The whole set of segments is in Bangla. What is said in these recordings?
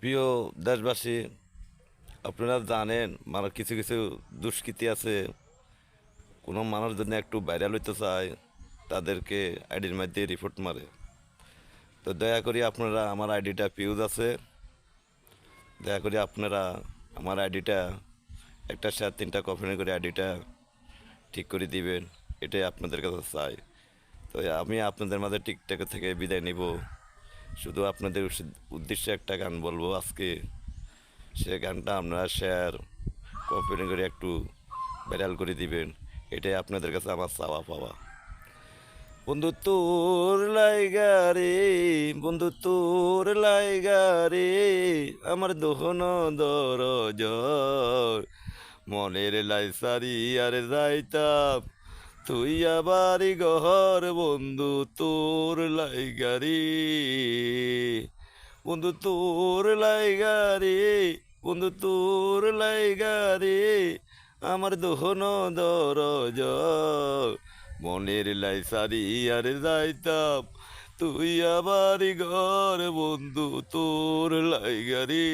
প্রিয় দেশবাসী, আপনারা জানেন মানে কিছু কিছু দুষ্কৃতী আছে, কোনো মানুষ যদি একটু ভাইরাল হইতে চায় তাদেরকে আইডির মধ্যে রিপোর্ট মারে। তো দয়া করে আপনারা আমার আইডিটা ফিউজ আছে, দয়া করে আপনারা আমার আইডিটা একটা সাথে তিনটা কপি করে আইডিটা ঠিক করে দিবেন, এটাই আপনাদের কাছে চাই। তো আমি আপনাদের মাঝে টিকটক থেকে বিদায় নিব, শুধু আপনাদের উদ্দেশ্যে একটা গান বলবো আজকে। সে গানটা আপনারা শেয়ার কপি করে একটু ভাইরাল করে দিবেন, এটাই আপনাদের কাছে আমার চাওয়া পাওয়া। বন্ধু তোর লাইগা রে, বন্ধু তোর লাইগা রে, আমার দোহন দরজর মনের লাইসারি আর যাইতাম তুই আবার ঘর। বন্ধু তোর লাইগা রে, বন্ধু তোর লাইগা রে, বন্ধু তোর লাইগা রে, আমার দোহন দরজ মনের লাইসারি আর যাইতাম তুই আবার ঘর। বন্ধু তোর লাইগা রে,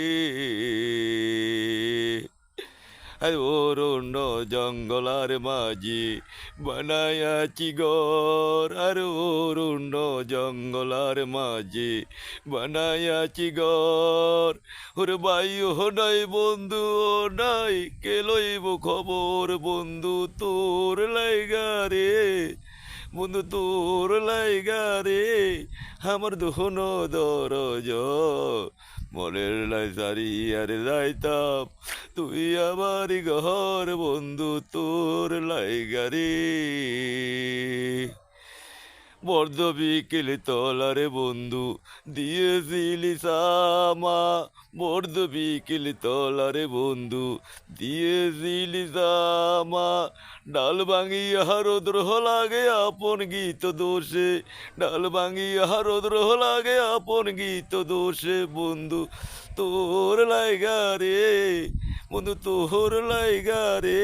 আর অরণ্য জঙ্গলার মাঝি বানায়াছি ঘর, আর অরণ্য জঙ্গলার মাঝি বানায়াছি ঘর। ওরে বাইও নাই বন্ধু নাই, কে লইব খবর। বন্ধু তোর লাইগা রে, বন্ধু তোর লাইগা রে, আমার দোহন দরজ মনের লাইসারি আর যাইতাম তুই আমার ঘর। বন্ধু তোর লাইগা রে, বর্ধ বিকেল তলারে বন্ধু দিয়েছিলি সামা, বর্ধ বিকেল তলারে বন্ধু দিয়েছিলি সামা। ডাল ভাঙিয়া রৌদ্র লাগে আপন গীত দোষে, ডাল ভাঙিয়া রৌদ্র লাগে আপন গীত দোষে। বন্ধু তোর লাইগা রে, বন্ধু তোর লাইগা রে,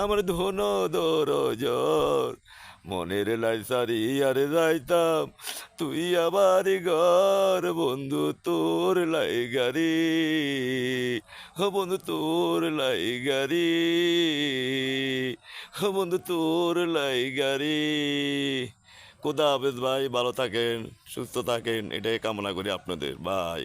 আমার ধন দরজর মনের লাইসারি আর যাইতাম তুই আবার ঘর। বন্ধু তোর লাইগা রে, ও বন্ধু তোর লাইগা রে, ও বন্ধু তোর লাইগা রে। খোদা হাফেজ ভাই, ভালো থাকেন, সুস্থ থাকেন, এটাই কামনা করি আপনাদের। বাই।